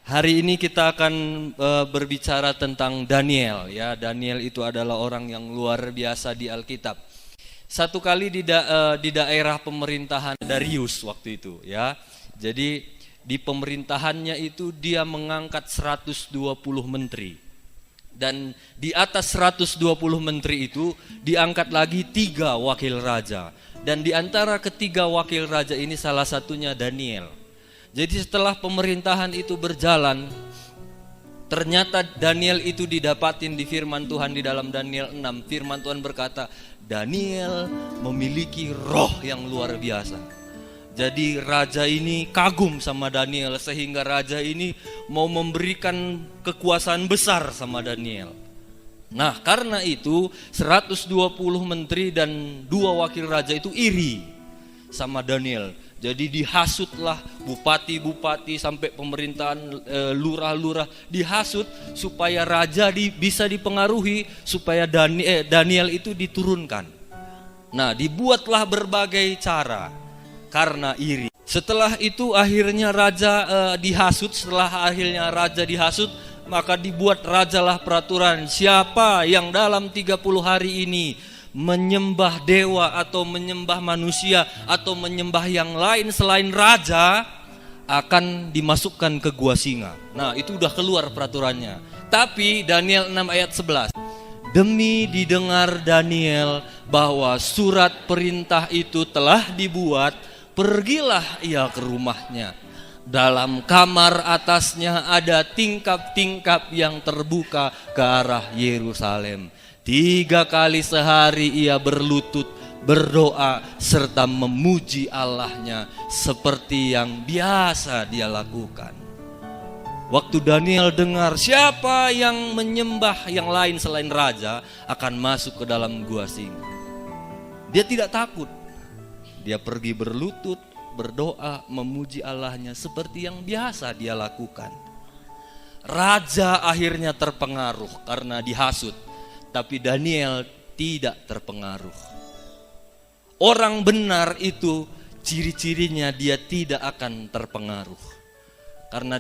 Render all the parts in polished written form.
Hari ini kita akan berbicara tentang Daniel ya. Daniel itu adalah orang yang luar biasa di Alkitab. Satu kali di daerah pemerintahan Darius waktu itu ya. Jadi di pemerintahannya itu dia mengangkat 120 menteri. Dan di atas 120 menteri itu diangkat lagi 3 wakil raja. Dan di antara ketiga wakil raja ini salah satunya Daniel. Jadi setelah pemerintahan itu berjalan, ternyata Daniel itu didapatin di firman Tuhan di dalam Daniel 6. Firman Tuhan berkata, Daniel memiliki roh yang luar biasa. Jadi raja ini kagum sama Daniel sehingga raja ini mau memberikan kekuasaan besar sama Daniel. Nah, karena itu 120 menteri dan 2 wakil raja itu iri sama Daniel. Jadi dihasutlah bupati-bupati sampai pemerintahan lurah-lurah dihasut supaya raja bisa dipengaruhi supaya Daniel itu diturunkan. Nah, dibuatlah berbagai cara karena iri. Setelah itu akhirnya raja dihasut, maka dibuat rajalah peraturan siapa yang dalam 30 hari ini menyembah dewa atau menyembah manusia atau menyembah yang lain selain raja akan dimasukkan ke gua singa. Nah, itu udah keluar peraturannya. Tapi Daniel 6 ayat 11, demi didengar Daniel bahwa surat perintah itu telah dibuat, pergilah ia ke rumahnya. Dalam kamar atasnya ada tingkap-tingkap yang terbuka ke arah Yerusalem. 3 kali sehari ia berlutut, berdoa, serta memuji Allahnya seperti yang biasa dia lakukan. Waktu Daniel dengar siapa yang menyembah yang lain selain raja akan masuk ke dalam gua singa, dia tidak takut. Dia pergi berlutut, berdoa, memuji Allahnya seperti yang biasa dia lakukan. Raja akhirnya terpengaruh karena dihasut. Tapi Daniel tidak terpengaruh. Orang benar itu ciri-cirinya dia tidak akan terpengaruh. Karena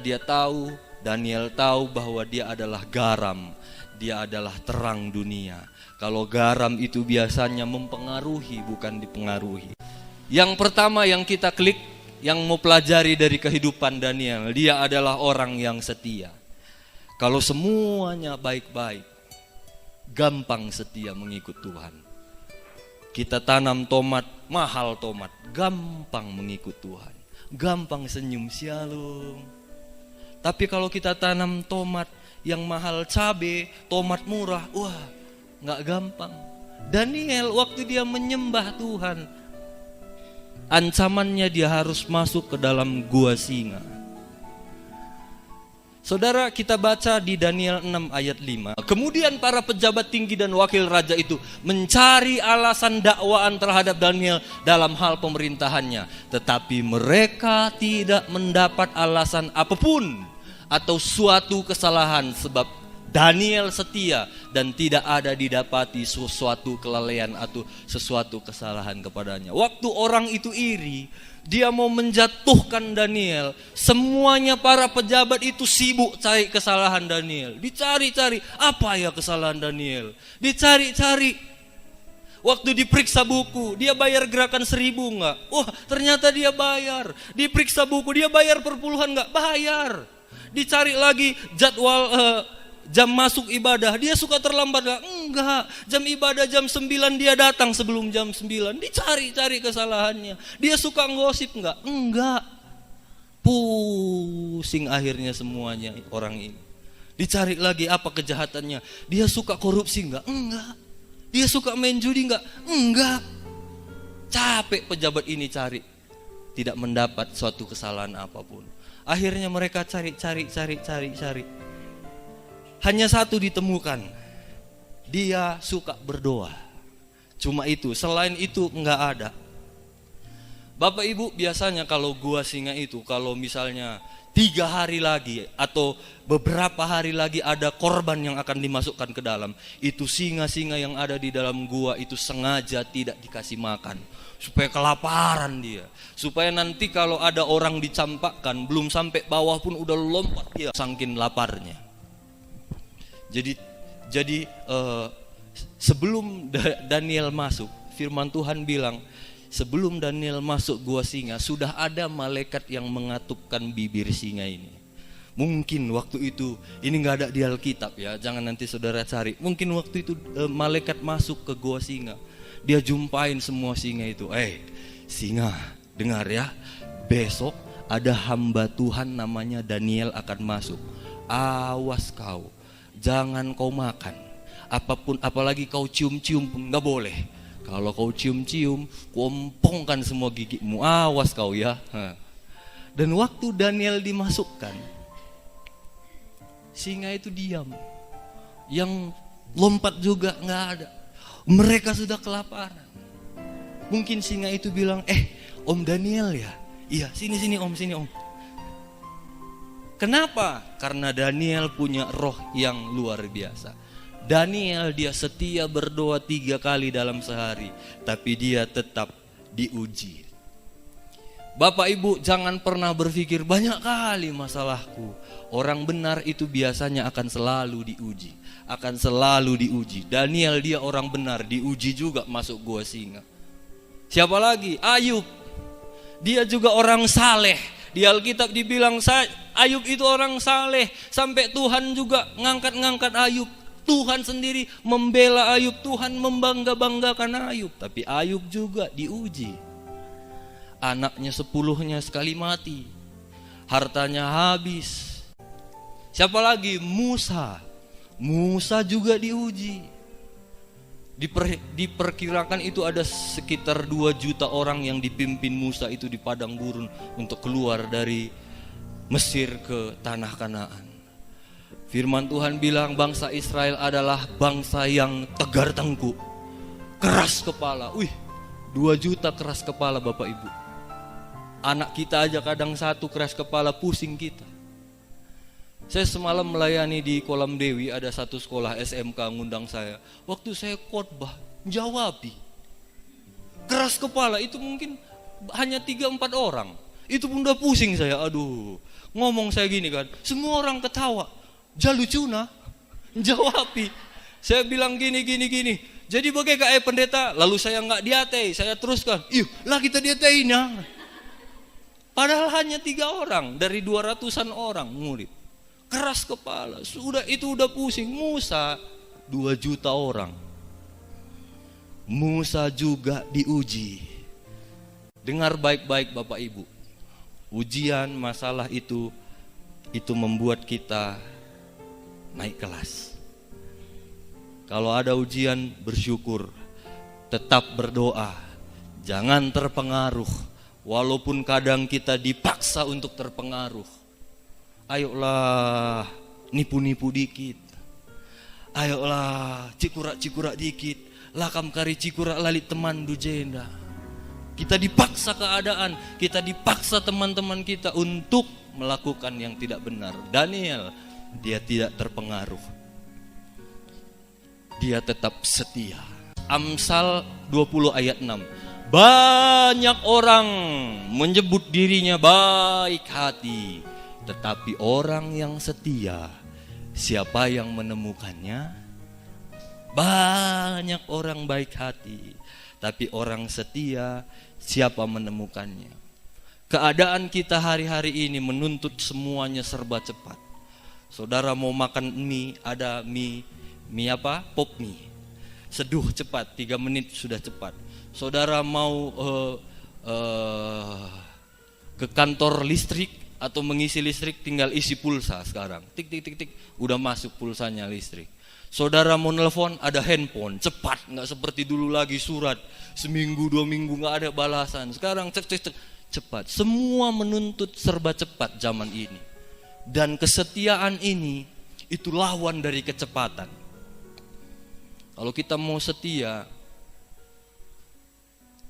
Daniel tahu bahwa dia adalah garam, dia adalah terang dunia. Kalau garam itu biasanya mempengaruhi bukan dipengaruhi. Yang pertama yang kita klik, yang mau pelajari dari kehidupan Daniel, dia adalah orang yang setia. Kalau semuanya baik-baik, gampang setia mengikut Tuhan. Kita tanam tomat, mahal tomat, gampang mengikut Tuhan. Gampang senyum, shalom. Tapi kalau kita tanam tomat yang mahal cabe, tomat murah, wah, gak gampang. Daniel waktu dia menyembah Tuhan, ancamannya dia harus masuk ke dalam gua singa. Saudara, kita baca di Daniel 6 ayat 5. Kemudian para pejabat tinggi dan wakil raja itu mencari alasan dakwaan terhadap Daniel dalam hal pemerintahannya. Tetapi mereka tidak mendapat alasan apapun atau suatu kesalahan sebab Daniel setia dan tidak ada didapati sesuatu kelalaian atau sesuatu kesalahan kepadanya. Waktu orang itu iri, dia mau menjatuhkan Daniel. Semuanya para pejabat itu sibuk cari kesalahan Daniel. Dicari-cari, apa ya kesalahan Daniel? Dicari-cari. Waktu diperiksa buku, dia bayar gerakan 1.000 enggak? Wah, ternyata dia bayar. Diperiksa buku, dia bayar perpuluhan enggak? Bayar. Dicari lagi jadwal jam masuk ibadah, dia suka terlambat gak? Enggak. Jam ibadah jam 9 dia datang sebelum jam 9. Dicari-cari kesalahannya. Dia suka ngosip enggak? Enggak. Pusing akhirnya semuanya orang ini. Dicari lagi apa kejahatannya. Dia suka korupsi enggak? Enggak. Dia suka main judi enggak? Enggak. Capek pejabat ini cari. Tidak mendapat suatu kesalahan apapun. Akhirnya mereka cari. Hanya satu ditemukan, dia suka berdoa. Cuma itu, selain itu enggak ada. Bapak Ibu biasanya kalau gua singa itu, kalau misalnya 3 hari lagi atau beberapa hari lagi ada korban yang akan dimasukkan ke dalam. Itu singa-singa yang ada di dalam gua itu sengaja tidak dikasih makan, supaya kelaparan dia, supaya nanti kalau ada orang dicampakkan belum sampai bawah pun udah lompat dia saking laparnya. Jadi sebelum Daniel masuk, firman Tuhan bilang sebelum Daniel masuk gua singa sudah ada malaikat yang mengatupkan bibir singa ini. Mungkin waktu itu, ini nggak ada di Alkitab ya, jangan nanti saudara cari. Mungkin waktu itu malaikat masuk ke gua singa, dia jumpain semua singa itu. Singa, dengar ya, besok ada hamba Tuhan namanya Daniel akan masuk. Awas kau, jangan kau makan apapun, apalagi kau cium-cium pun nggak boleh. Kalau kau cium-cium, kuompongkan semua gigimu. Awas kau ya. Dan waktu Daniel dimasukkan, singa itu diam. Yang lompat juga nggak ada. Mereka sudah kelaparan. Mungkin singa itu bilang, Om Daniel ya? Iya, sini om, sini om. Kenapa? Karena Daniel punya roh yang luar biasa. Daniel dia setia berdoa 3 kali dalam sehari, tapi dia tetap diuji. Bapak Ibu jangan pernah berpikir banyak kali masalahku. Orang benar itu biasanya akan selalu diuji, akan selalu diuji. Daniel dia orang benar, diuji juga masuk gua singa. Siapa lagi? Ayub. Dia juga orang saleh. Di Alkitab dibilang Ayub itu orang saleh, sampai Tuhan juga ngangkat Ayub. Tuhan sendiri membela Ayub, Tuhan membangga-banggakan Ayub. Tapi Ayub juga diuji. Anaknya 10-nya sekali mati, hartanya habis. Siapa lagi? Musa. Musa juga diuji. Diperkirakan itu ada sekitar 2 juta orang yang dipimpin Musa itu di padang gurun untuk keluar dari Mesir ke tanah Kanaan. Firman Tuhan bilang bangsa Israel adalah bangsa yang tegar tengkuk, keras kepala. 2 juta keras kepala Bapak Ibu. Anak kita aja kadang satu keras kepala, pusing kita. Saya semalam melayani di Kolam Dewi, ada satu sekolah SMK ngundang saya. Waktu saya khotbah, jawabi. Keras kepala itu mungkin hanya 3-4 orang. Itu pun udah pusing saya, aduh. Ngomong saya gini kan, semua orang ketawa. Jalucu nah, jawabi. Saya bilang gini. Jadi bagaimana pendeta? Lalu saya nggak diatai, saya teruskan. Lah kita diatainya. Padahal hanya 3 orang dari 200-an orang murid. Keras kepala, itu udah pusing. Musa 2 juta orang. Musa juga diuji. Dengar baik-baik Bapak Ibu. Ujian, masalah itu membuat kita naik kelas. Kalau ada ujian, bersyukur, tetap berdoa, jangan terpengaruh. Walaupun kadang kita dipaksa untuk terpengaruh. Ayolah, nipu-nipu dikit. Ayolah, cikurak-cikurak dikit. Lakam kari cikurak lalit teman dujenda. Kita dipaksa keadaan, kita dipaksa teman-teman kita untuk melakukan yang tidak benar. Daniel, dia tidak terpengaruh. Dia tetap setia. Amsal 20 ayat 6. Banyak orang menyebut dirinya baik hati, tetapi orang yang setia, siapa yang menemukannya? Banyak orang baik hati, tapi orang setia, siapa menemukannya? Keadaan kita hari-hari ini menuntut semuanya serba cepat. Saudara mau makan mie, ada mie apa? Pop mie. Seduh cepat, 3 menit sudah cepat. Saudara mau ke kantor listrik atau mengisi listrik, tinggal isi pulsa sekarang. Tik tik tik tik, udah masuk pulsanya listrik. Saudara mau nelpon, ada handphone, cepat, nggak seperti dulu lagi surat. Seminggu 2 minggu nggak ada balasan. Sekarang cek cepat. Semua menuntut serba cepat zaman ini. Dan kesetiaan ini itu lawan dari kecepatan. Kalau kita mau setia,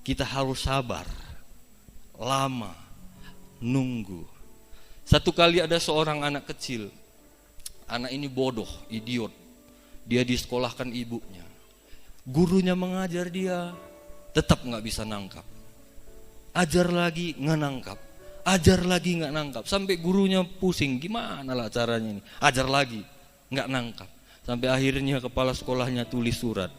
kita harus sabar, lama, nunggu. Satu kali ada seorang anak kecil. Anak ini bodoh, idiot. Dia disekolahkan ibunya. Gurunya mengajar dia, tetap nggak bisa nangkap. Ajar lagi nggak nangkap. Ajar lagi nggak nangkap. Sampai gurunya pusing, gimana lah caranya ini. Ajar lagi, nggak nangkap. Sampai akhirnya kepala sekolahnya tulis surat.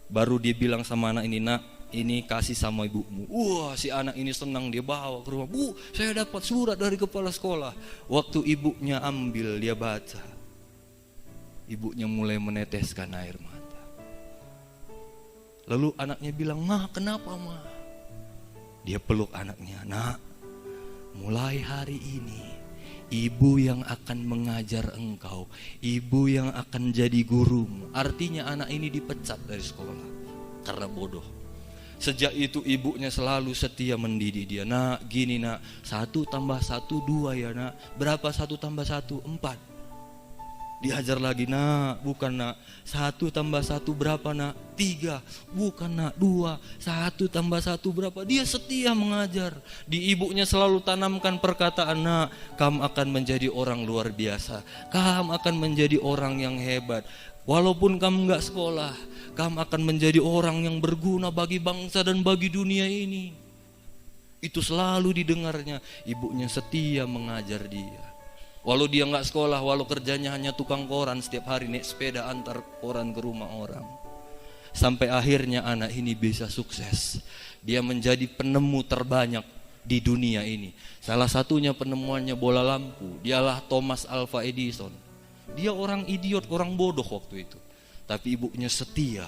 Baru dia bilang sama anak ini, nak, ini kasih sama ibumu. Wah, si anak ini senang, dia bawa ke rumah. Bu, saya dapat surat dari kepala sekolah. Waktu ibunya ambil, dia baca. Ibunya mulai meneteskan air mata. Lalu anaknya bilang, "Ma, kenapa, Ma?" Dia peluk anaknya, "Nak, mulai hari ini ibu yang akan mengajar engkau, ibu yang akan jadi gurumu." Artinya anak ini dipecat dari sekolah karena bodoh. Sejak itu ibunya selalu setia mendidik dia. "Nak, gini nak, 1 tambah 1 2 ya nak. Berapa 1 tambah 1? 4. Diajar lagi, "Nak, bukan nak. 1 tambah 1 berapa nak? 3. Bukan nak, 2. 1 tambah 1 berapa?" Dia setia mengajar. Di ibunya selalu tanamkan perkataan, "Nak, kamu akan menjadi orang luar biasa. Kamu akan menjadi orang yang hebat. Walaupun kamu gak sekolah, kamu akan menjadi orang yang berguna bagi bangsa dan bagi dunia ini." Itu selalu didengarnya. Ibunya setia mengajar dia. Walau dia nggak sekolah, walau kerjanya hanya tukang koran, setiap hari naik sepeda antar koran ke rumah orang. Sampai akhirnya anak ini bisa sukses. Dia menjadi penemu terbanyak di dunia ini. Salah satunya penemuannya bola lampu. Dialah Thomas Alva Edison. Dia orang idiot, orang bodoh waktu itu. Tapi ibunya setia.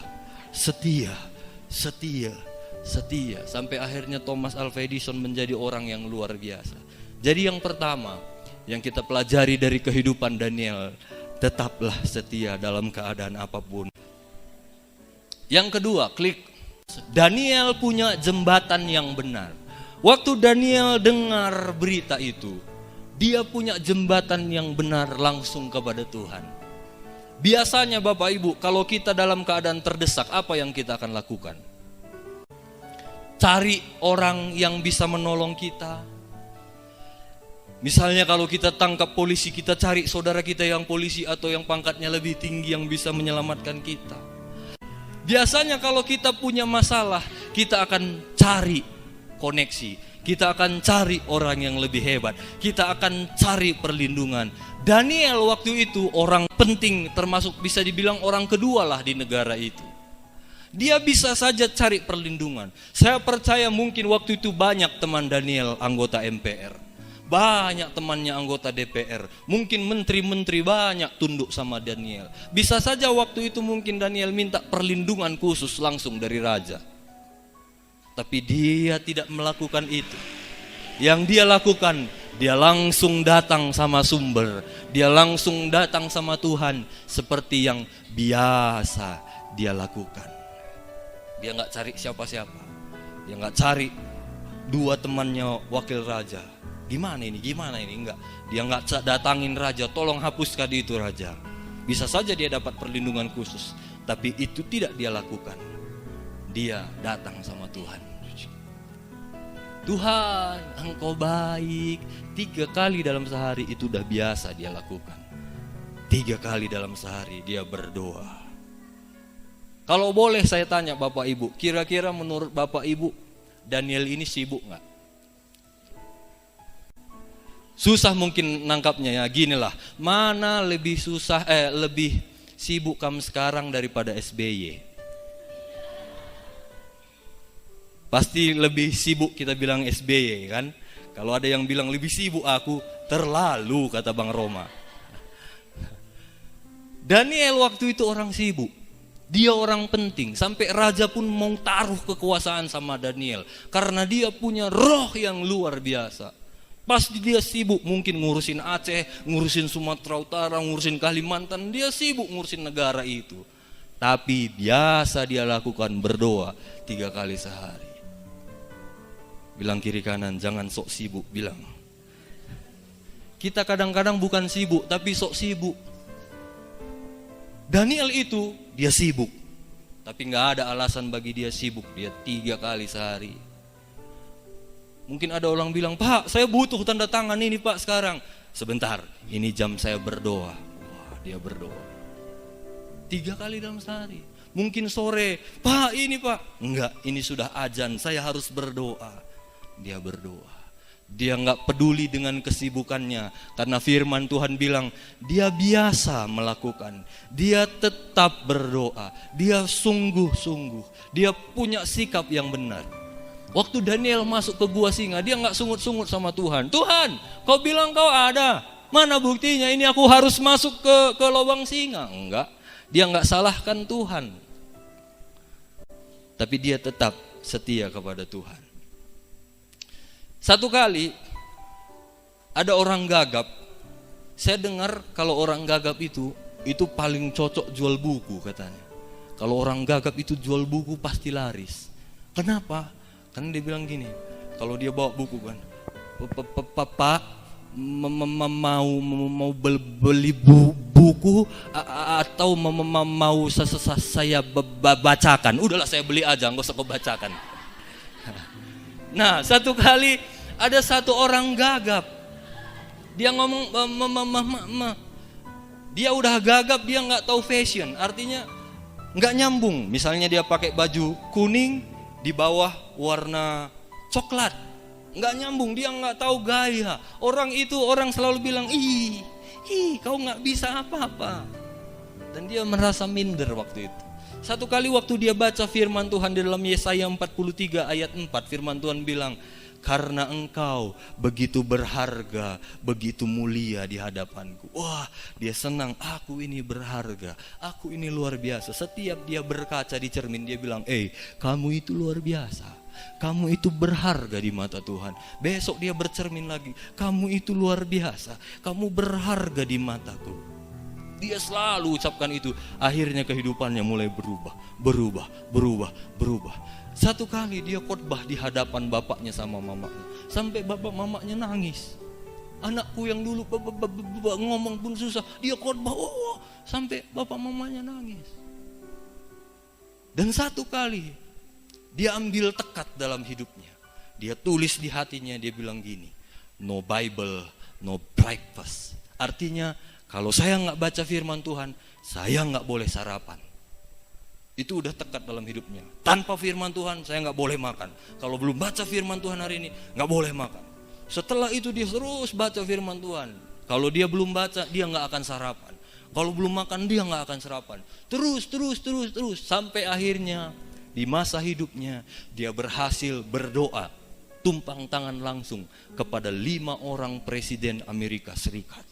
Sampai akhirnya Thomas Alva Edison menjadi orang yang luar biasa. Jadi yang pertama yang kita pelajari dari kehidupan Daniel, tetaplah setia dalam keadaan apapun. Yang kedua, klik. Daniel punya jembatan yang benar. Waktu Daniel dengar berita itu, dia punya jembatan yang benar langsung kepada Tuhan. Biasanya Bapak Ibu, kalau kita dalam keadaan terdesak, apa yang kita akan lakukan? Cari orang yang bisa menolong kita. Misalnya kalau kita tangkap polisi, kita cari saudara kita yang polisi atau yang pangkatnya lebih tinggi yang bisa menyelamatkan kita. Biasanya kalau kita punya masalah, kita akan cari koneksi. Kita akan cari orang yang lebih hebat. Kita akan cari perlindungan. Daniel waktu itu orang penting, termasuk bisa dibilang orang kedua lah di negara itu. Dia bisa saja cari perlindungan. Saya percaya mungkin waktu itu banyak teman Daniel anggota MPR. Banyak temannya anggota DPR. Mungkin menteri-menteri banyak tunduk sama Daniel. Bisa saja waktu itu mungkin Daniel minta perlindungan khusus langsung dari raja. Tapi dia tidak melakukan itu. Yang dia lakukan, dia langsung datang sama sumber. Dia langsung datang sama Tuhan. Seperti yang biasa dia lakukan. Dia gak cari siapa-siapa. Dia gak cari 2 temannya wakil raja. Gimana ini? Enggak. Dia enggak datangin raja, "Tolong hapuskan itu raja." Bisa saja dia dapat perlindungan khusus, tapi itu tidak dia lakukan. Dia datang sama Tuhan. "Tuhan, engkau baik." 3 kali dalam sehari itu udah biasa dia lakukan. 3 kali dalam sehari dia berdoa. Kalau boleh saya tanya Bapak Ibu, kira-kira menurut Bapak Ibu Daniel ini sibuk enggak? Susah mungkin nangkapnya ya, ginilah. Mana lebih susah, lebih sibuk kamu sekarang daripada SBY? Pasti lebih sibuk kita bilang SBY kan? Kalau ada yang bilang lebih sibuk aku, terlalu kata Bang Roma. Daniel waktu itu orang sibuk. Dia orang penting, sampai raja pun mau taruh kekuasaan sama Daniel. Karena dia punya roh yang luar biasa. Pasti dia sibuk mungkin ngurusin Aceh, ngurusin Sumatera Utara, ngurusin Kalimantan. Dia sibuk ngurusin negara itu. Tapi biasa dia lakukan berdoa 3 kali sehari. Bilang kiri kanan, jangan sok sibuk, bilang. Kita kadang-kadang bukan sibuk, tapi sok sibuk. Daniel itu, dia sibuk. Tapi gak ada alasan bagi dia sibuk. Dia 3 kali sehari. Mungkin ada orang bilang, Pak, saya butuh tanda tangan ini Pak sekarang. Sebentar, ini jam saya berdoa. Wah, dia berdoa 3 kali dalam sehari. Mungkin sore, Pak ini Pak. Enggak, ini sudah azan, saya harus berdoa. Dia berdoa. Dia enggak peduli dengan kesibukannya. Karena firman Tuhan bilang, dia biasa melakukan. Dia tetap berdoa. Dia sungguh-sungguh. Dia punya sikap yang benar. Waktu Daniel masuk ke gua singa, dia enggak sungut-sungut sama Tuhan. Tuhan, kau bilang kau ada. Mana buktinya ini aku harus masuk ke lubang singa? Enggak. Dia enggak salahkan Tuhan. Tapi dia tetap setia kepada Tuhan. Satu kali ada orang gagap. Saya dengar kalau orang gagap itu paling cocok jual buku katanya. Kalau orang gagap itu jual buku pasti laris. Kenapa? Karena dia bilang gini, kalau dia bawa buku kan, Pak mau beli buku atau mau saya bacakan? Udahlah saya beli aja, nggak usah kau bacakan. Nah, satu kali ada satu orang gagap. Dia ngomong, dia udah gagap, dia nggak tahu fashion, artinya nggak nyambung. Misalnya dia pakai baju kuning, di bawah warna coklat, nggak nyambung, dia nggak tahu gaya. Orang selalu bilang, ih kau nggak bisa apa-apa, dan dia merasa minder waktu itu. Satu kali waktu dia baca firman Tuhan di dalam Yesaya 43 ayat 4, firman Tuhan bilang, karena engkau begitu berharga, begitu mulia di hadapanku. Wah, dia senang, aku ini berharga, aku ini luar biasa. Setiap dia berkaca di cermin, dia bilang, kamu itu luar biasa, kamu itu berharga di mata Tuhan. Besok dia bercermin lagi, kamu itu luar biasa, kamu berharga di mataku. Dia selalu ucapkan itu. Akhirnya kehidupannya mulai berubah. Satu kali dia khotbah di hadapan bapaknya sama mamanya, sampai bapak mamanya nangis. Anakku yang dulu ngomong pun susah, dia khotbah, sampai bapak mamanya nangis. Dan satu kali dia ambil tekad dalam hidupnya, dia tulis di hatinya, dia bilang gini, no Bible, no breakfast. Artinya kalau saya nggak baca firman Tuhan, saya nggak boleh sarapan. Itu udah tekad dalam hidupnya. Tanpa firman Tuhan saya nggak boleh makan. Kalau belum baca firman Tuhan hari ini nggak boleh makan. Setelah itu dia terus baca firman Tuhan. Kalau dia belum baca, dia nggak akan sarapan. Kalau belum makan, dia nggak akan sarapan. Terus sampai akhirnya di masa hidupnya dia berhasil berdoa tumpang tangan langsung kepada 5 orang presiden Amerika Serikat.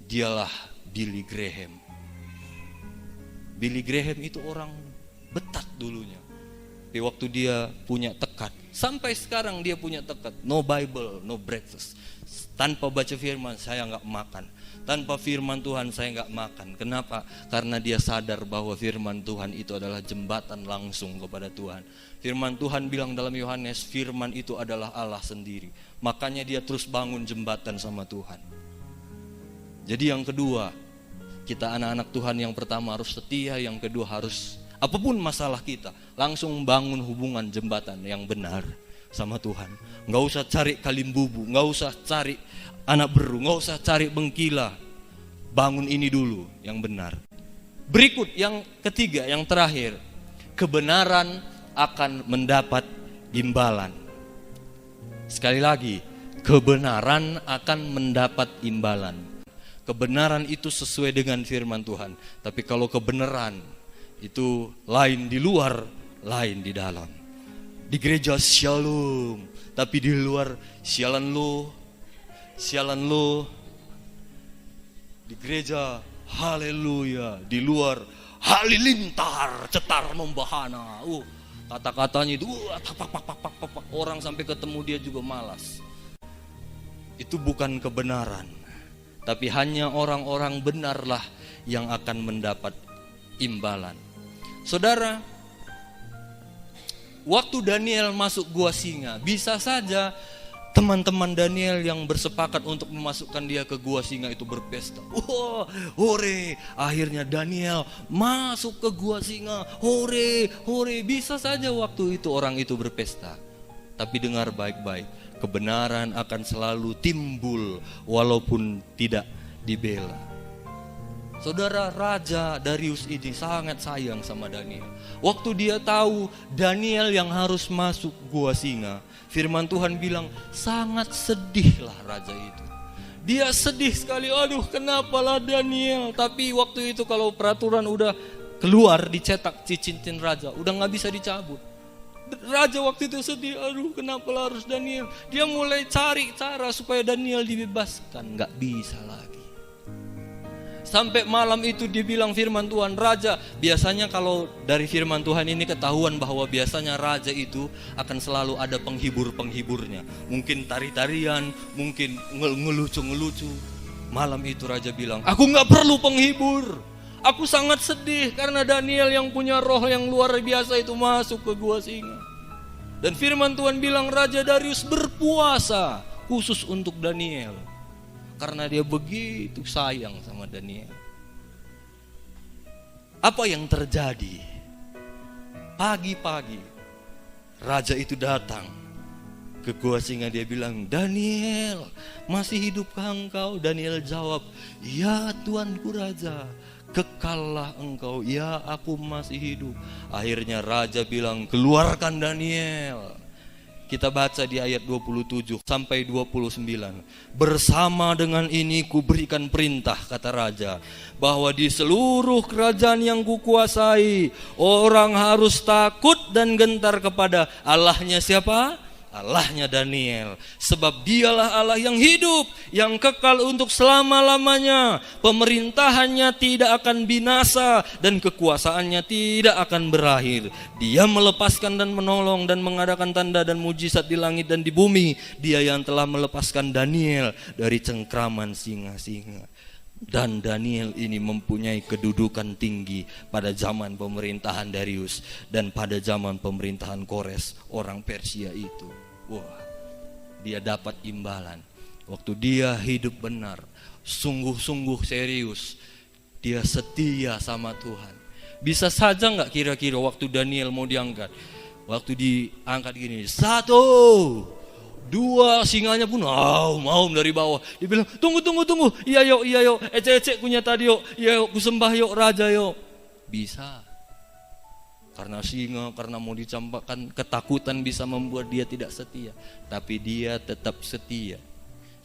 Dialah Billy Graham. Billy Graham itu orang betat dulunya. Tapi waktu dia punya tekad, sampai sekarang dia punya tekad, no Bible, no breakfast. Tanpa baca firman saya nggak makan. Tanpa firman Tuhan saya nggak makan. Kenapa? Karena dia sadar bahwa firman Tuhan itu adalah jembatan langsung kepada Tuhan. Firman Tuhan bilang dalam Yohanes, firman itu adalah Allah sendiri. Makanya dia terus bangun jembatan sama Tuhan. Jadi yang kedua, kita anak-anak Tuhan yang pertama harus setia, yang kedua harus apapun masalah kita langsung bangun hubungan jembatan yang benar sama Tuhan. Nggak usah cari kalimbubu, nggak usah cari anak beru, nggak usah cari bengkila. Bangun ini dulu yang benar. Berikut yang ketiga, yang terakhir, kebenaran akan mendapat imbalan. Sekali lagi, kebenaran akan mendapat imbalan. Kebenaran itu sesuai dengan firman Tuhan. Tapi kalau kebenaran itu lain di luar, lain di dalam. Di gereja shalom, tapi di luar sialan lo. Di gereja haleluya, di luar halilintar, cetar membahana. Kata-katanya itu orang sampai ketemu dia juga malas. Itu bukan kebenaran. Tapi hanya orang-orang benarlah yang akan mendapat imbalan. Saudara, waktu Daniel masuk gua singa, bisa saja teman-teman Daniel yang bersepakat untuk memasukkan dia ke gua singa itu berpesta. Hore, akhirnya Daniel masuk ke gua singa. Hore, bisa saja waktu itu orang itu berpesta. Tapi dengar baik-baik, kebenaran akan selalu timbul walaupun tidak dibela. Saudara, Raja Darius ini sangat sayang sama Daniel. Waktu dia tahu Daniel yang harus masuk gua singa, firman Tuhan bilang sangat sedihlah raja itu. Dia sedih sekali, aduh kenapalah Daniel. Tapi waktu itu kalau peraturan udah keluar, dicetak cincin raja, udah gak bisa dicabut. Raja waktu itu sedih, aduh kenapalah harus Daniel. Dia mulai cari cara supaya Daniel dibebaskan, gak bisa lagi. Sampai malam itu dia bilang firman Tuhan, Raja, biasanya kalau dari firman Tuhan ini ketahuan bahwa biasanya raja itu akan selalu ada penghibur-penghiburnya. Mungkin tari-tarian, mungkin ngelucu-ngelucu. Malam itu raja bilang, aku gak perlu penghibur. Aku sangat sedih karena Daniel yang punya roh yang luar biasa itu masuk ke gua singa. Dan firman Tuhan bilang Raja Darius berpuasa khusus untuk Daniel. Karena dia begitu sayang sama Daniel. Apa yang terjadi? Pagi-pagi raja itu datang ke gua singa. Dia bilang, Daniel, masih hidupkah engkau? Daniel jawab, ya tuanku raja, kekallah engkau. Ya, aku masih hidup. Akhirnya raja bilang, keluarkan Daniel. Kita baca di ayat 27 sampai 29. Bersama dengan ini kuberikan perintah, kata raja, bahwa di seluruh kerajaan yang kukuasai, orang harus takut dan gentar kepada Allahnya siapa? Allahnya Daniel. Sebab dialah Allah yang hidup, yang kekal untuk selama-lamanya. Pemerintahannya tidak akan binasa dan kekuasaannya tidak akan berakhir. Dia melepaskan dan menolong dan mengadakan tanda dan mujizat di langit dan di bumi. Dia yang telah melepaskan Daniel dari cengkraman singa-singa. Dan Daniel ini mempunyai kedudukan tinggi pada zaman pemerintahan Darius dan pada zaman pemerintahan Kores, orang Persia itu. Wah, dia dapat imbalan. Waktu dia hidup benar, sungguh-sungguh serius, dia setia sama Tuhan. Bisa saja gak kira-kira waktu Daniel mau diangkat, waktu diangkat gini, 1, 2, singanya pun mau dari bawah. Dia bilang, tunggu. Iya yuk, ecek punya tadi yuk. Iya yuk, kusembah yuk raja yuk. Bisa. Karena singa, karena mau dicampakkan, ketakutan bisa membuat dia tidak setia. Tapi dia tetap setia.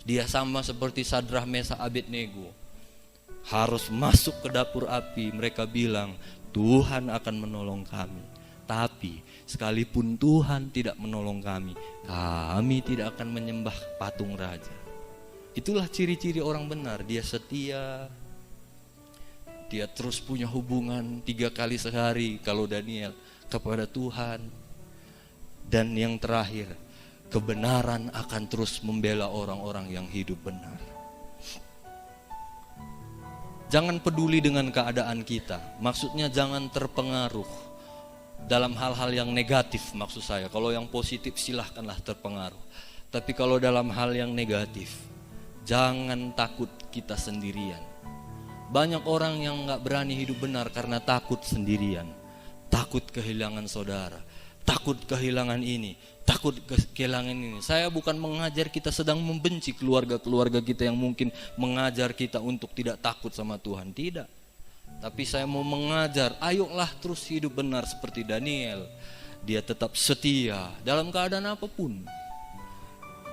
Dia sama seperti Sadrah, Mesakh, Abednego. Harus masuk ke dapur api. Mereka bilang, Tuhan akan menolong kami. Tapi sekalipun Tuhan tidak menolong kami tidak akan menyembah patung raja. Itulah ciri-ciri orang benar. Dia setia. Dia terus punya hubungan 3 kali sehari kalau Daniel kepada Tuhan. Dan yang terakhir, kebenaran akan terus membela orang-orang yang hidup benar. Jangan peduli dengan keadaan kita. Maksudnya jangan terpengaruh dalam hal-hal yang negatif, maksud saya. Kalau yang positif silahkanlah terpengaruh. Tapi kalau dalam hal yang negatif, jangan takut kita sendirian. Banyak orang yang gak berani hidup benar karena takut sendirian. Takut kehilangan saudara, takut kehilangan ini, takut kehilangan ini. Saya bukan mengajar kita sedang membenci keluarga-keluarga kita yang mungkin mengajar kita untuk tidak takut sama Tuhan. Tidak. Tapi saya mau mengajar, ayolah terus hidup benar seperti Daniel. Dia tetap setia dalam keadaan apapun.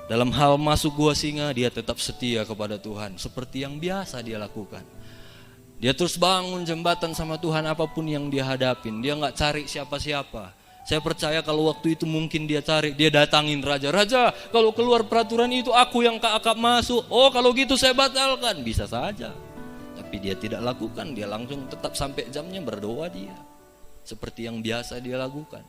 Dalam hal masuk gua singa, dia tetap setia kepada Tuhan. Seperti yang biasa dia lakukan. Dia terus bangun jembatan sama Tuhan apapun yang dia hadapin. Dia gak cari siapa-siapa. Saya percaya kalau waktu itu mungkin dia cari, dia datangin raja. Raja, kalau keluar peraturan itu aku yang keakap masuk. Oh kalau gitu saya batalkan. Bisa saja. Tapi dia tidak lakukan, dia langsung tetap sampai jamnya berdoa dia. Seperti yang biasa dia lakukan.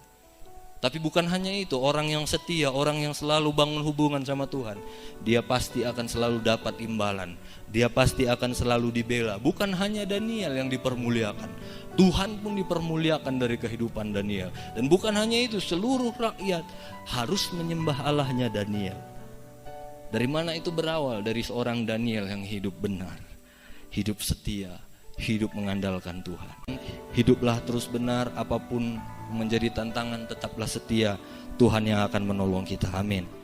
Tapi bukan hanya itu, orang yang setia, orang yang selalu bangun hubungan sama Tuhan, dia pasti akan selalu dapat imbalan. Dia pasti akan selalu dibela. Bukan hanya Daniel yang dipermuliakan, Tuhan pun dipermuliakan dari kehidupan Daniel. Dan bukan hanya itu, seluruh rakyat harus menyembah Allahnya Daniel. Dari mana itu berawal? Dari seorang Daniel yang hidup benar, hidup setia, hidup mengandalkan Tuhan. Hiduplah terus benar, apapun menjadi tantangan tetaplah setia. Tuhan yang akan menolong kita. Amin.